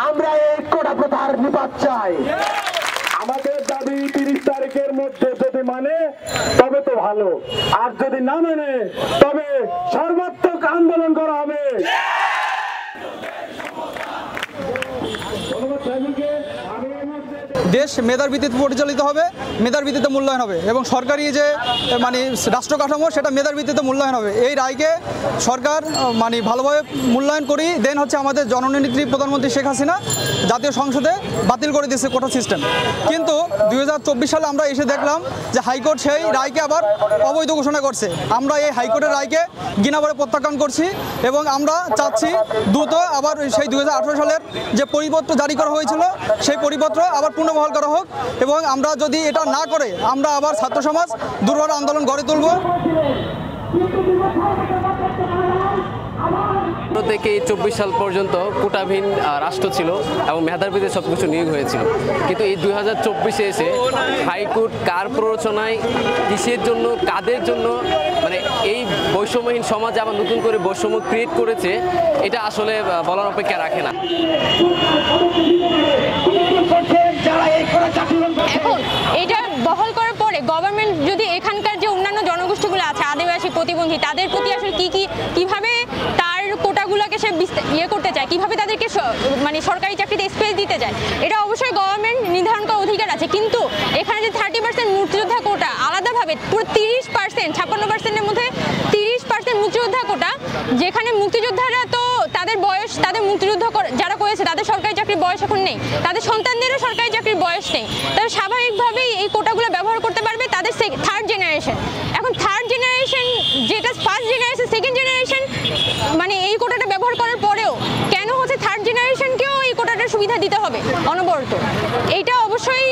আমরা এই কোটা প্রথার নিপাত চাই। আমাদের দাবি 30 তারিখের মধ্যে যদি মানে তবে তো ভালো, আর যদি না মানে তবে সর্বাত্মক আন্দোলন করা হবে। দেশ মেধার ভিত্তিতে পরিচালিত হবে, মেধার ভিত্তিতে মূল্যায়ন হবে এবং সরকারি যে মানে রাষ্ট্র কাঠামো সেটা মেধার ভিত্তিতে মূল্যায়ন হবে। এই রায়কে সরকার মানে ভালোভাবে মূল্যায়ন করি দেন হচ্ছে আমাদের জননেত্রী প্রধানমন্ত্রী শেখ হাসিনা জাতীয় সংসদে বাতিল করে দিয়েছে কোটা সিস্টেম। কিন্তু 2024 সালে আমরা এসে দেখলাম যে হাইকোর্ট সেই রায়কে আবার অবৈধ ঘোষণা করছে। আমরা এই হাইকোর্টের রায়কে ঘৃণাভরে প্রত্যাখ্যান করছি এবং আমরা চাচ্ছি দ্রুত আবার সেই 2018 সালের যে পরিপত্র জারি করা হয়েছিল সেই পরিপত্র আবার পুনর্বহাল করা হোক এবং আমরা যদি এটা না করে আমরা আবার ছাত্র সমাজ দুর্বার আন্দোলন গড়ে তুলব। থেকে 24 সাল পর্যন্ত কোটাবিহীন রাষ্ট্র ছিল এবং মেধার ভিত্তিতে সবকিছু নিয়োগ হয়েছিল, কিন্তু এই 2024-এ এসে হাইকোর্ট কার প্ররোচনায়, কিসের জন্য, কাদের জন্য, মানে এই বৈষম্যহীন সমাজে আবার নতুন করে বৈষম্য ক্রিয়েট করেছে, এটা আসলে বলার অপেক্ষা রাখে না। এখন এটা বহাল করার পরে গভর্নমেন্ট যদি এখানকার যে অন্যান্য জনগোষ্ঠীগুলো আছে, আদিবাসী, প্রতিবন্ধী, তাদের প্রতি আসলে কিভাবে তার কোটাগুলোকে সে করতে চায়, কিভাবে তাদেরকে মানে সরকারি চাকরিতে স্পেস দিতে চায়, এটা অবশ্যই গভর্নমেন্ট নির্ধারণ করার অধিকার আছে। কিন্তু এখানে যে 30% মুক্তিযোদ্ধা কোটা আলাদাভাবে পুরো 30%, 56%-এর মধ্যে 30% মুক্তিযোদ্ধা কোটা, যেখানে মুক্তিযোদ্ধারা তো তাদের বয়স, তাদের মুক্তিযুদ্ধ যারা করেছে তাদের সরকারি চাকরির বয়স এখন নেই, তাদের সন্তানদেরও সরকারি চাকরির বয়স নেই, তারা স্বাভাবিকভাবেই এই কোটাগুলো ব্যবহার করতে পারবে তাদের থার্ড জেনারেশন। এখন থার্ড জেনারেশন যেটা ফার্স্ট জেনারেশন, সেকেন্ড জেনারেশন মানে এই কোটাটা ব্যবহার করার পরেও কেন হচ্ছে থার্ড জেনারেশনকেও এই কোটাটার সুবিধা দিতে হবে অনবরত? এইটা অবশ্যই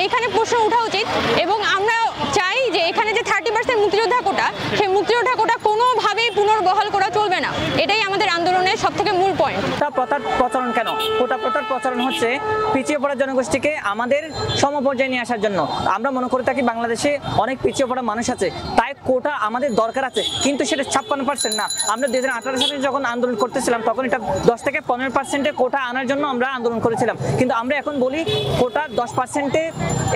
এখানে প্রশ্ন ওঠা উচিত এবং আমরা চাই যে এখানে যে 30% মুক্তিযোদ্ধা কোটা, সেই মুক্তিযোদ্ধা কোটা কোনোভাবেই পুনর্বহাল করা চলবে না। এটাই আমাদের আন্দোলনের সবথেকে মূল পয়েন্ট। কোটা প্রথার প্রচলন কেন? কোটা প্রথার প্রচলন হচ্ছে পিছিয়ে পড়া জনগোষ্ঠীকে আমাদের সমপর্যায়ে নিয়ে আসার জন্য। আমরা মনে করে থাকি বাংলাদেশে অনেক পিছিয়ে পড়া মানুষ আছে, তাই কোটা আমাদের দরকার আছে, কিন্তু সেটা 56% না। আমরা 2018 সালে যখন আন্দোলন করতেছিলাম তখন এটা 10 থেকে 15% কোটা আনার জন্য আমরা আন্দোলন করেছিলাম, কিন্তু আমরা এখন বলি কোটা 10%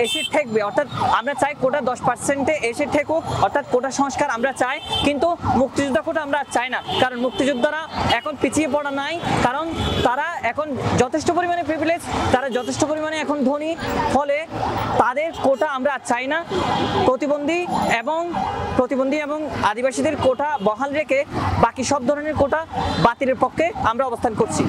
এসে ঠেকবে, অর্থাৎ আমরা চাই কোটা 10% এসে ঠেকুক, অর্থাৎ কোটা সংস্কার আমরা চাই, কিন্তু মুক্তিযোদ্ধা কোটা আমরা চাই না। কারণ মুক্তিযোদ্ধারা এখন পিছিয়ে পড়া নাই, কারণ তারা এখন যথেষ্ট পরিমাণে প্রিভিলেজ, তারা যথেষ্ট পরিমাণে এখন ধনী, ফলে তাদের কোটা আমরা চাই না। প্রতিবন্ধী এবং আদিবাসীদের কোটা বহাল রেখে বাকি সব ধরনের কোটা বাতিলের পক্ষে আমরা অবস্থান করছি।